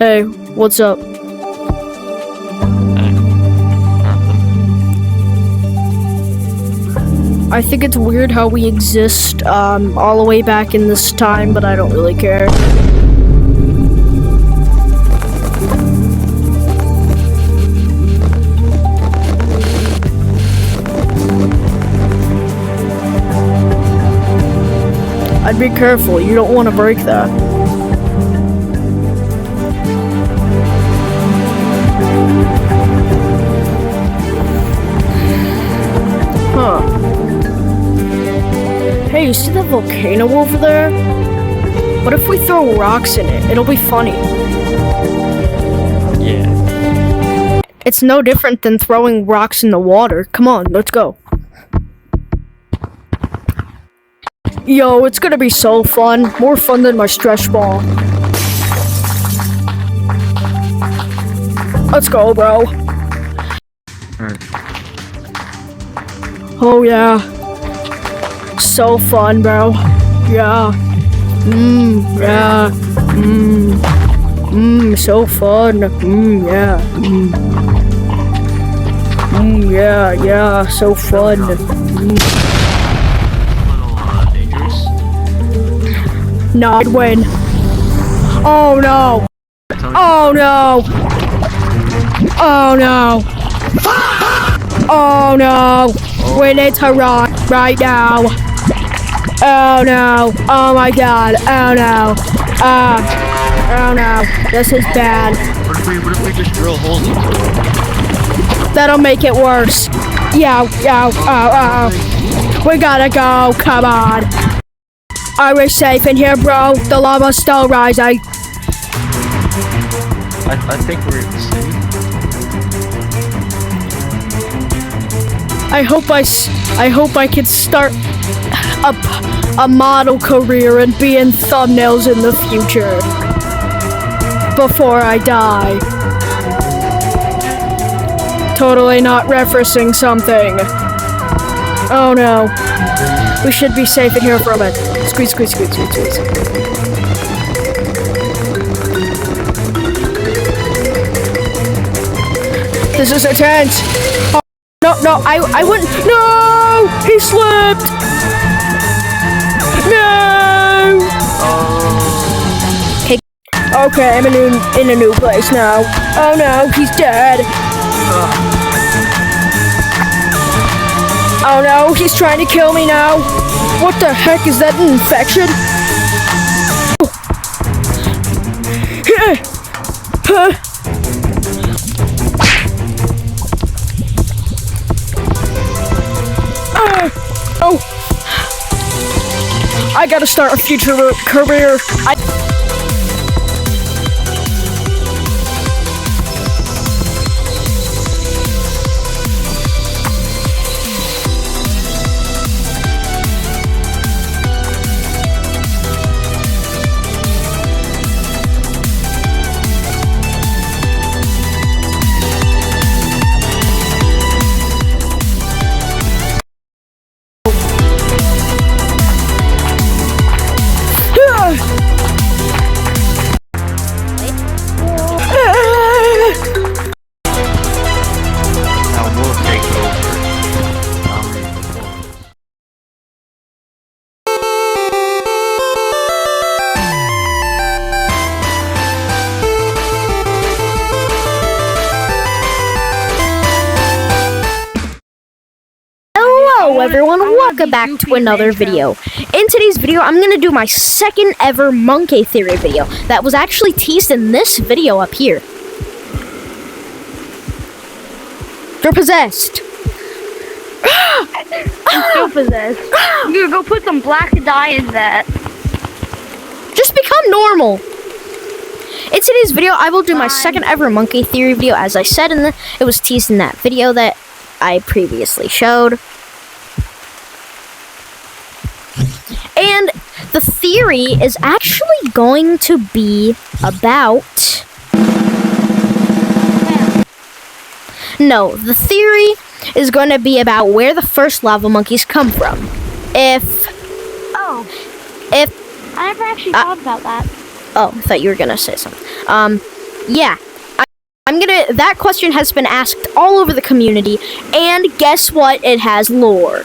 Hey, what's up? I think it's weird how we exist all the way back in this time, but I don't really care. I'd be careful, you don't want to break that. Huh. Hey, you see that volcano over there? What if we throw rocks in it? It'll be funny. Yeah. It's no different than throwing rocks in the water. Come on, let's go. Yo, it's gonna be so fun. More fun than my stretch ball. Let's go, bro. Oh, yeah. So fun, bro. Yeah. Yeah. So fun. Yeah. Yeah, so fun. Dangerous. No, I'd win. Oh, no. Oh, no. Oh, no. Oh, no. We need to run right now. Oh, no. Oh, my God. Oh, no. Oh, no. This is bad. What if we just drill holes into it? That'll make it worse. Yo. We gotta go. Come on. Are we safe in here, bro? The lava's still rising. I think we're safe. I hope I can start a model career and be in thumbnails in the future. Before I die. Totally not referencing something. Oh no. We should be safe in here for a minute. Squeeze. This is intense. Oh, no, I wouldn't. No! He slipped! No! Okay, I'm in a new place now. Oh no, he's dead. Oh no, he's trying to kill me now. What the heck, is that an infection? Oh! I gotta start a future career. Hello everyone, welcome back to another video. In today's video, I'm going to do my second ever Monke Theory video that was actually teased in this video up here. You're possessed. I'm still possessed. I'm gonna go put some black dye in that. Just become normal. In today's video, I will do my second ever Monke Theory video. As I said, it was teased in that video that I previously showed. And the theory is actually going to be about... No, the theory is going to be about where the first lava monkeys come from. I never actually thought about that. Oh, I thought you were going to say something. Yeah. That question has been asked all over the community, and guess what? It has lore.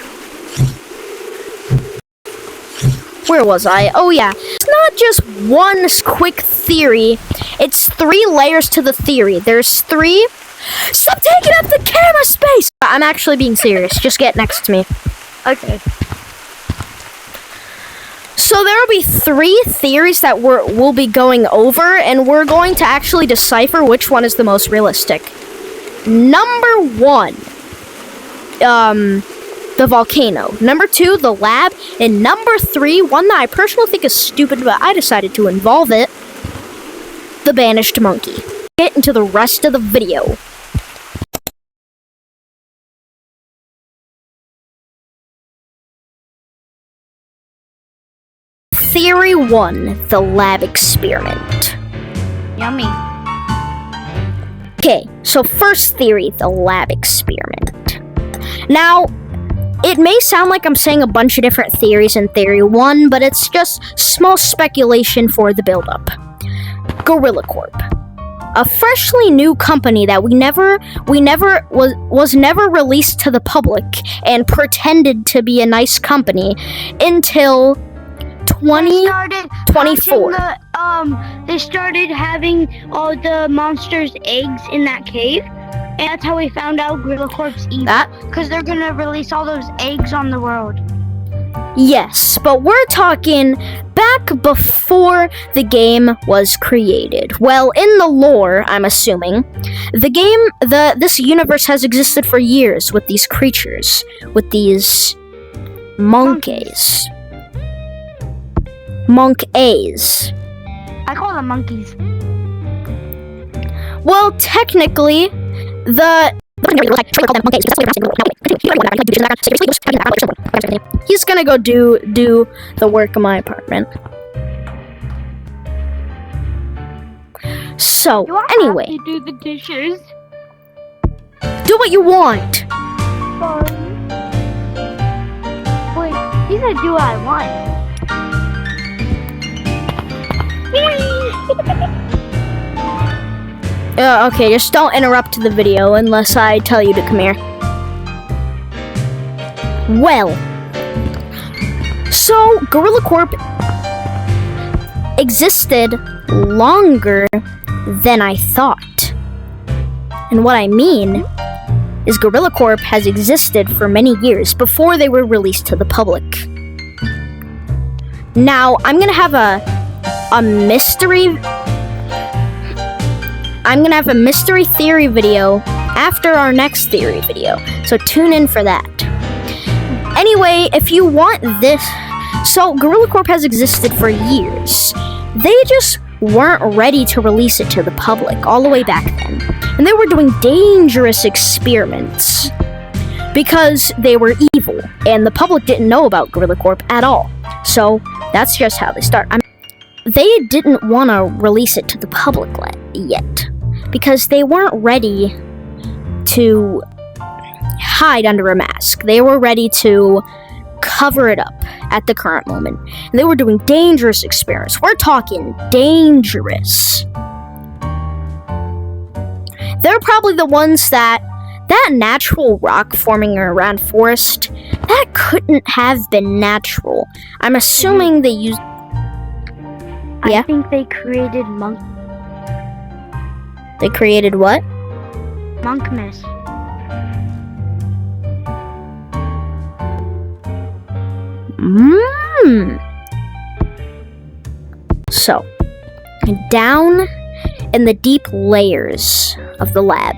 Where was I? Oh yeah. It's not just one quick theory. It's 3 layers to the theory. There's 3. Stop taking up the camera space! I'm actually being serious. Just get next to me. Okay. So there will be 3 theories that we'll be going over, and we're going to actually decipher which one is the most realistic. Number 1, the volcano. Number 2, the lab. And number 3, one that I personally think is stupid, but I decided to involve it, the banished monkey. Get into the rest of the video. Theory 1, the lab experiment. Yummy. Okay, so first theory, the lab experiment. Now, it may sound like I'm saying a bunch of different theories in theory 1, but it's just small speculation for the build-up. Gorilla Corp. A freshly new company that was never released to the public and pretended to be a nice company until 2024. They started having all the monsters' eggs in that cave, and that's how we found out Gorilla Corp's evil. Because they're gonna release all those eggs on the world. Yes, but we're talking back before the game was created. Well, in the lore, I'm assuming, this universe has existed for years with these creatures, with these monkeys. Monkeys. I call them monkeys. Well, technically, he's gonna go do the work in my apartment. So, anyway. You do the dishes. Do what you want. Sorry. Wait, he said do what I want. Okay, just don't interrupt the video unless I tell you to come here. Well, so Gorilla Corp existed longer than I thought. And what I mean is Gorilla Corp has existed for many years before they were released to the public. Now, I'm gonna have a mystery theory video after our next theory video, so tune in for that. Anyway, if you want this, so Gorilla Corp has existed for years. They just weren't ready to release it to the public all the way back then, and they were doing dangerous experiments because they were evil, and the public didn't know about Gorilla Corp at all. So that's just how they start. They didn't want to release it to the public yet because they weren't ready to hide under a mask. They were ready to cover it up at the current moment. And they were doing dangerous experiments. We're talking dangerous. They're probably the ones that natural rock forming around forest, that couldn't have been natural. I'm assuming they used... Yeah? I think they created monk. They created what? Monk mist. So, down in the deep layers of the lab,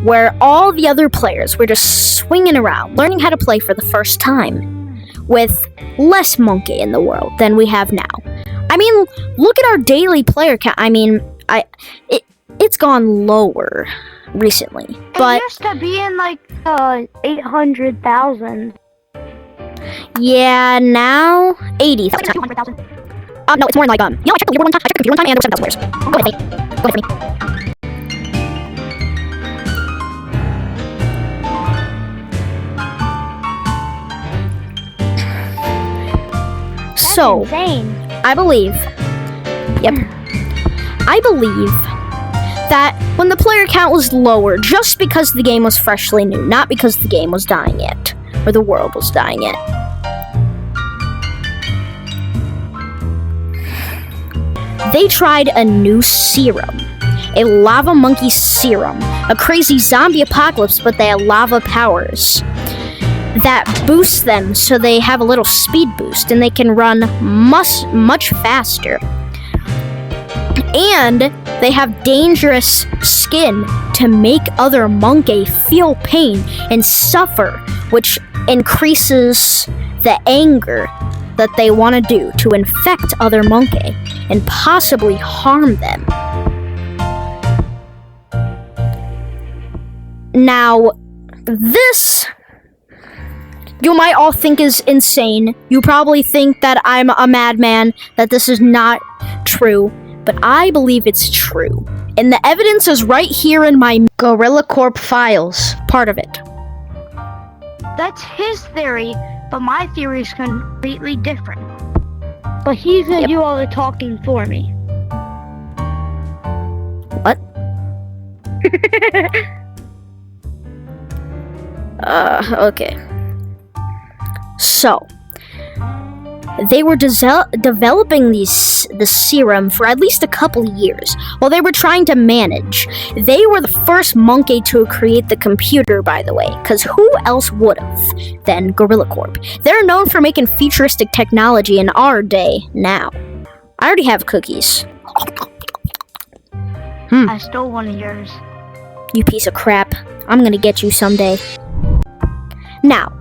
where all the other players were just swinging around, learning how to play for the first time, with less monkey in the world than we have now. I mean, look at our daily player count. I mean, it's gone lower recently, but it used to be in like 800,000. Yeah, now 80,000. 200,000. No, it's more like I checked the leaderboard one time. I checked the computer one time, and there were 7,000 players. Go with me. Go with me. That's So, insane. I believe. Yep. I believe that when the player count was lower, just because the game was freshly new, not because the game was dying yet, or the world was dying yet. They tried a new serum, a lava monkey serum, a crazy zombie apocalypse, but they have lava powers that boost them so they have a little speed boost and they can run much faster. And they have dangerous skin to make other monkey feel pain and suffer, which increases the anger that they want to do to infect other monkey and possibly harm them. Now, this you might all think is insane. You probably think that I'm a madman, that this is not true, but I believe it's true. And the evidence is right here in my Gorilla Corp files, part of it. That's his theory, but my theory is completely different. But he's gonna do all the talking for me. What? Okay. So, they were developing the serum for at least a couple years while they were trying to manage. They were the first monkey to create the computer, by the way, because who else would have than Gorilla Corp? They're known for making futuristic technology in our day now. I already have cookies. I stole one of yours. You piece of crap. I'm gonna get you someday. Now,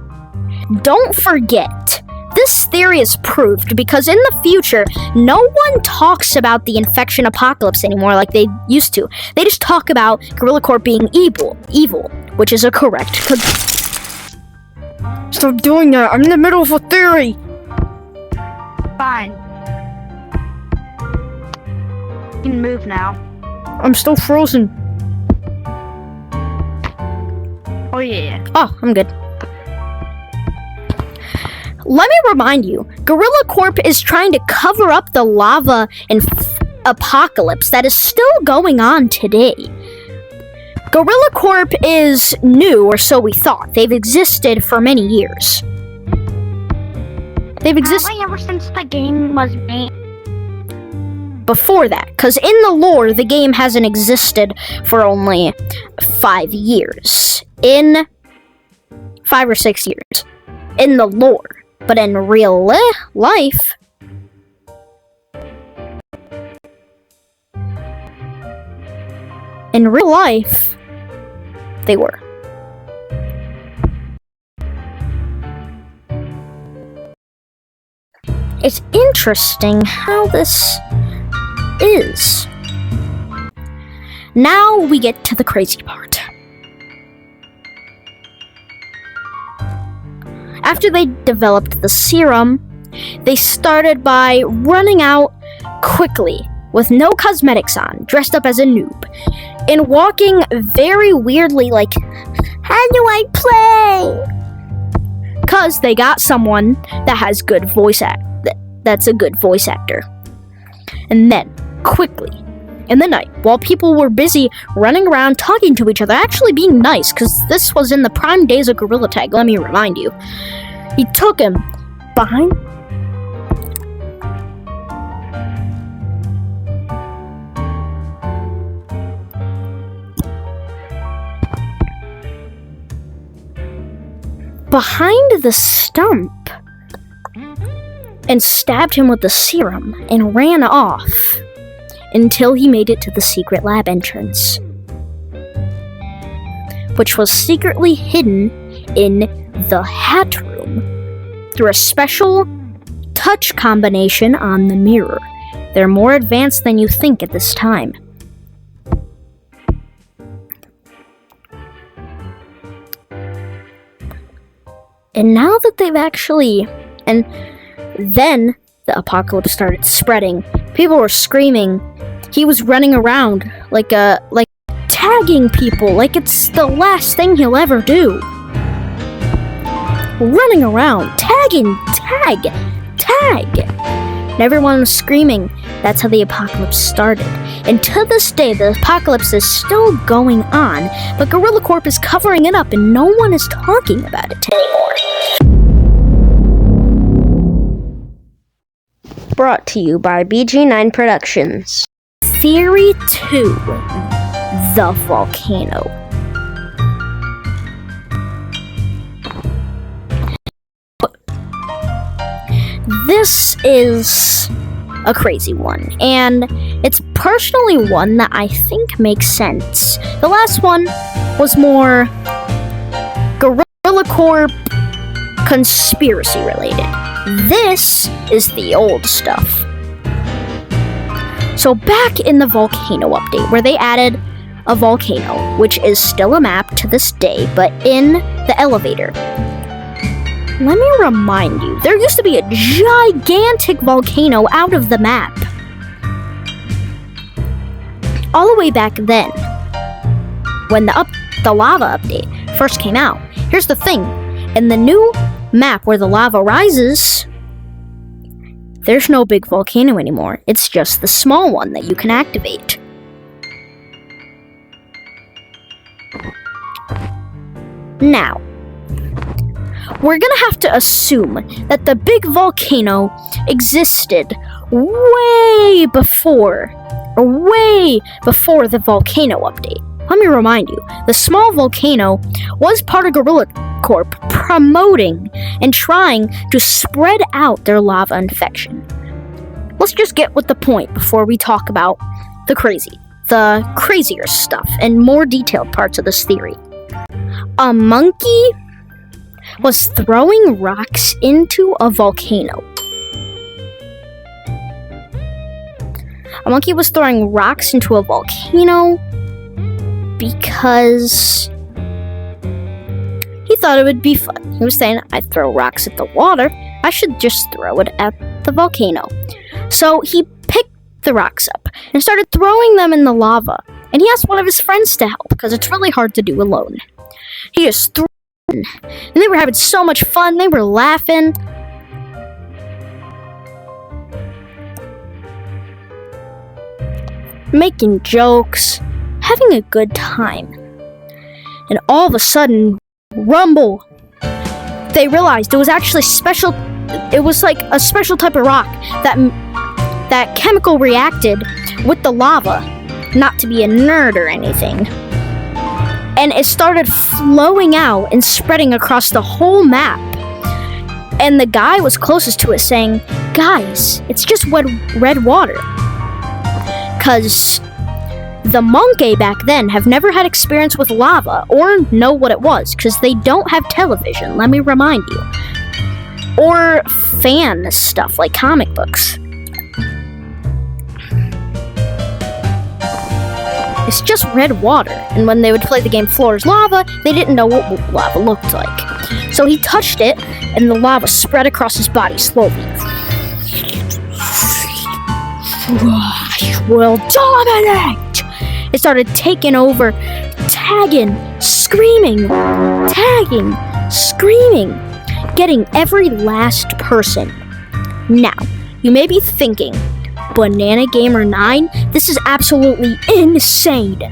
don't forget, this theory is proved because in the future, no one talks about the infection apocalypse anymore like they used to. They just talk about Gorilla Corp being evil, which is a correct. Stop doing that. I'm in the middle of a theory. Fine. You can move now. I'm still frozen. Oh yeah. Oh, I'm good. Let me remind you, Gorilla Corp is trying to cover up the lava and apocalypse that is still going on today. Gorilla Corp is new, or so we thought. They've existed for many years. They've existed Probably ever since the game was made. Before that, because in the lore, the game hasn't existed for only 5 years. In 5 or 6 years. In the lore. But in real life, they were. It's interesting how this is. Now we get to the crazy part. After they developed the serum, they started by running out quickly with no cosmetics on, dressed up as a noob, and walking very weirdly like, how do I play? Cause they got someone that has good that's a good voice actor. And then, quickly, in the night, while people were busy running around talking to each other, actually being nice, because this was in the prime days of Gorilla Tag, let me remind you. He took him behind the stump and stabbed him with the serum and ran off until he made it to the secret lab entrance, which was secretly hidden in the hat room through a special touch combination on the mirror. They're more advanced than you think at this time. And now that they've actually... And then the apocalypse started spreading. People were screaming. He was running around like tagging people like it's the last thing he'll ever do. Running around, tagging, tag. everyone was screaming. That's how the apocalypse started. And to this day, the apocalypse is still going on, but Gorilla Corp is covering it up and no one is talking about it anymore. Brought to you by BG9 Productions. Theory 2. The Volcano. This is a crazy one, and it's personally one that I think makes sense. The last one was more Gorilla Corp conspiracy related. This is the old stuff. So back in the volcano update, where they added a volcano, which is still a map to this day, but in the elevator. Let me remind you, there used to be a gigantic volcano out of the map. All the way back then, when the lava update first came out. Here's the thing, in the new map where the lava rises, there's no big volcano anymore. It's just the small one that you can activate. Now, we're gonna have to assume that the big volcano existed way before the volcano update. Let me remind you, the small volcano was part of Gorilla Corp promoting and trying to spread out their lava infection. Let's just get with the point before we talk about the crazier stuff and more detailed parts of this theory. A monkey was throwing rocks into a volcano. A monkey was throwing rocks into a volcano because he thought it would be fun. He was saying, I throw rocks at the water, I should just throw it at the volcano. So he picked the rocks up and started throwing them in the lava. And he asked one of his friends to help because it's really hard to do alone. He just threw them, and they were having so much fun. They were laughing. Making jokes, having a good time. And all of a sudden, rumble! They realized it was actually special. It was like a special type of rock that chemical reacted with the lava. Not to be a nerd or anything. And it started flowing out and spreading across the whole map. And the guy was closest to it saying, guys, it's just red water. Because the Monke back then have never had experience with lava or know what it was, because they don't have television, let me remind you. Or fan stuff like comic books. It's just red water, and when they would play the game Floor's Lava, they didn't know what lava looked like. So he touched it, and the lava spread across his body slowly. Will dominate! It started taking over, tagging, screaming, getting every last person. Now, you may be thinking, Banana Gamer 9, this is absolutely insane.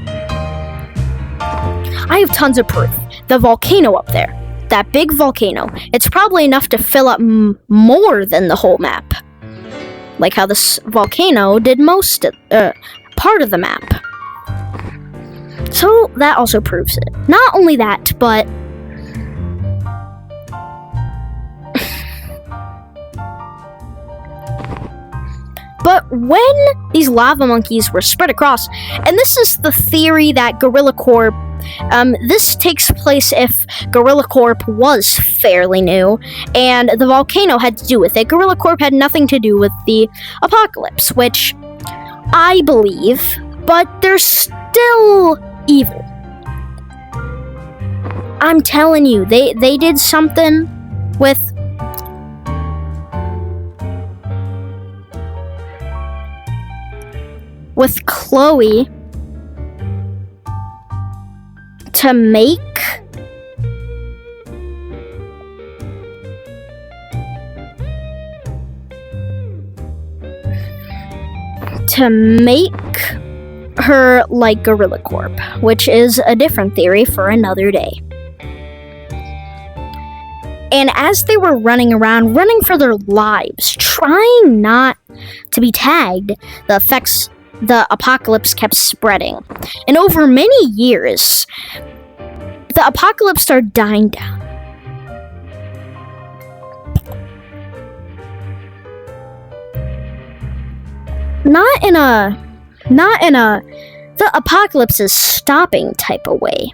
I have tons of proof. The volcano up there, that big volcano, it's probably enough to fill up more than the whole map. Like how this volcano did part of the map. So that also proves it. Not only that, but when these lava monkeys were spread across, and this is the theory that Gorilla Corp, this takes place if Gorilla Corp was fairly new, and the volcano had to do with it. Gorilla Corp had nothing to do with the apocalypse, which I believe, but they're still evil. I'm telling you, they did something with Chloe to make to make her like Gorilla Corp, which is a different theory for another day. And as they were running around, running for their lives, trying not to be tagged, the apocalypse kept spreading. And over many years, the apocalypse started dying down. Not in a the apocalypse is stopping type of way.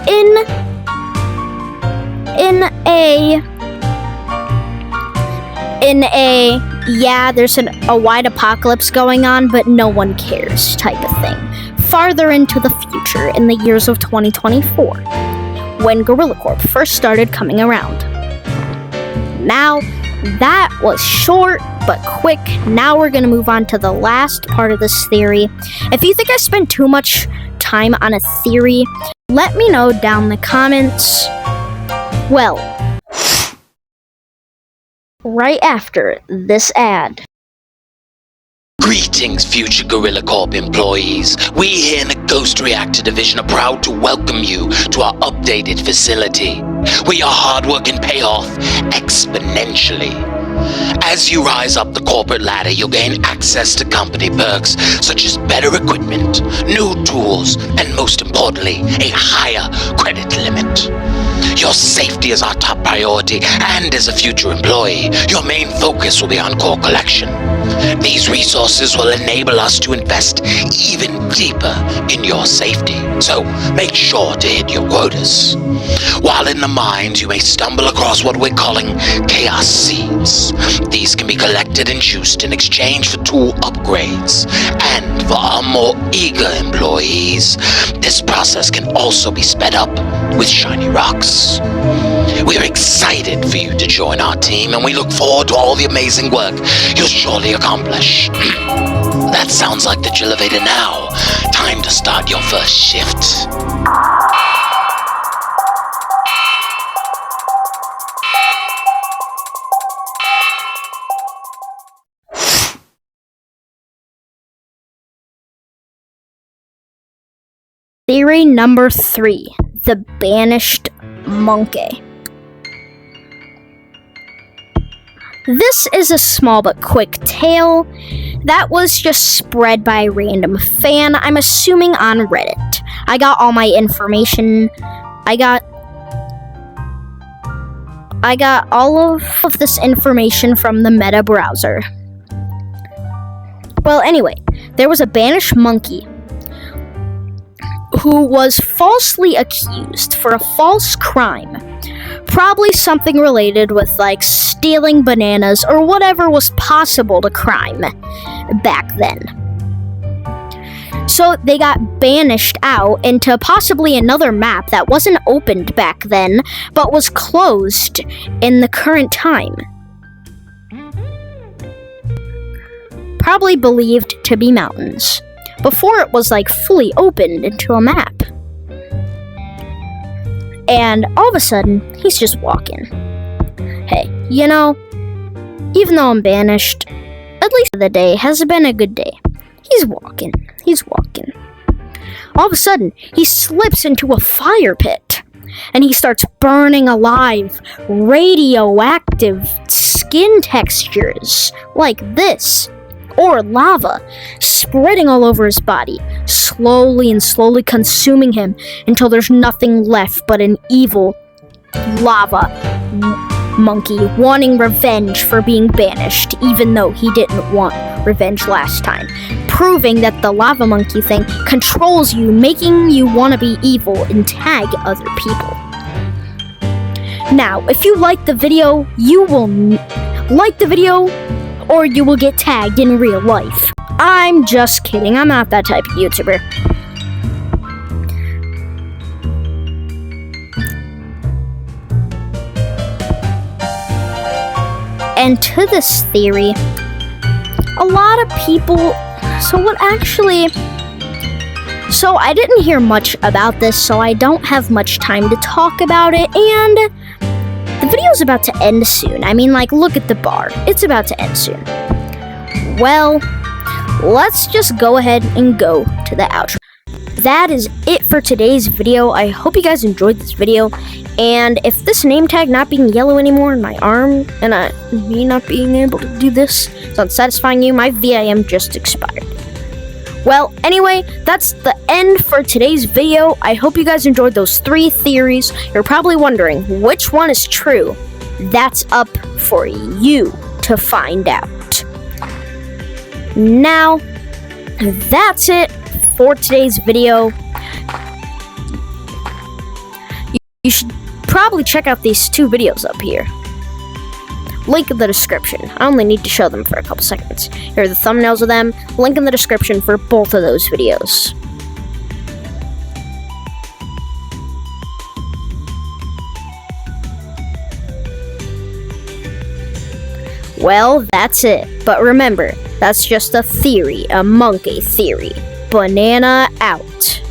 In a yeah, there's a wide apocalypse going on, but no one cares type of thing. Farther into the future, in the years of 2024, when Gorilla Corp first started coming around. Now, that was short but quick. Now we're gonna move on to the last part of this theory. If you think I spent too much time on a theory, let me know down in the comments. Well, right after this ad. Greetings, future Gorilla Corp employees. We here in the Ghost Reactor Division are proud to welcome you to our updated facility, where your hard work and pay off exponentially. As you rise up the corporate ladder, you'll gain access to company perks such as better equipment, new tools, and most importantly, a higher credit limit. Your safety is our top priority, and as a future employee, your main focus will be on core collection. These resources will enable us to invest even deeper in your safety, so make sure to hit your quotas. While in the mines, you may stumble across what we're calling chaos seeds. These can be collected and juiced in exchange for tool upgrades, and for our more eager employees, this process can also be sped up with shiny rocks. We're excited for you to join our team, and we look forward to all the amazing work you'll surely accomplish. That sounds like the elevator now. Time to start your first shift. Theory number 3, the banished Monke. This is a small but quick tale that was just spread by a random fan, I'm assuming on Reddit. I got all my information. I got all of this information from the Meta browser. Well, anyway, there was a banished monkey who was falsely accused for a false crime. Probably something related with like stealing bananas or whatever was possible to crime back then. So they got banished out into possibly another map that wasn't opened back then, but was closed in the current time. Probably believed to be mountains, before it was like fully opened into a map. And all of a sudden, he's just walking. Hey, you know, even though I'm banished, at least the day has been a good day. He's walking. All of a sudden, he slips into a fire pit, and he starts burning alive radioactive skin textures like this, or lava, spreading all over his body, slowly consuming him until there's nothing left but an evil lava monkey wanting revenge for being banished, even though he didn't want revenge last time, proving that the lava monkey thing controls you, making you want to be evil and tag other people. Now, if you like the video, you will like the video, or you will get tagged in real life. I'm just kidding, I'm not that type of YouTuber. And to this theory, a lot of people, so I didn't hear much about this, so I don't have much time to talk about it, and the video's about to end soon. I mean, like, look at the bar. It's about to end soon. Well, let's just go ahead and go to the outro. That is it for today's video. I hope you guys enjoyed this video. And if this name tag not being yellow anymore in my arm, and me not being able to do this is not satisfying you, my VIM just expired. Well, anyway, that's the end for today's video. I hope you guys enjoyed those 3 theories. You're probably wondering which one is true. That's up for you to find out. Now, that's it for today's video. You should probably check out these 2 videos up here. Link in the description. I only need to show them for a couple seconds. Here are the thumbnails of them. Link in the description for both of those videos. Well, that's it. But remember, that's just a theory, a monkey theory. Banana out.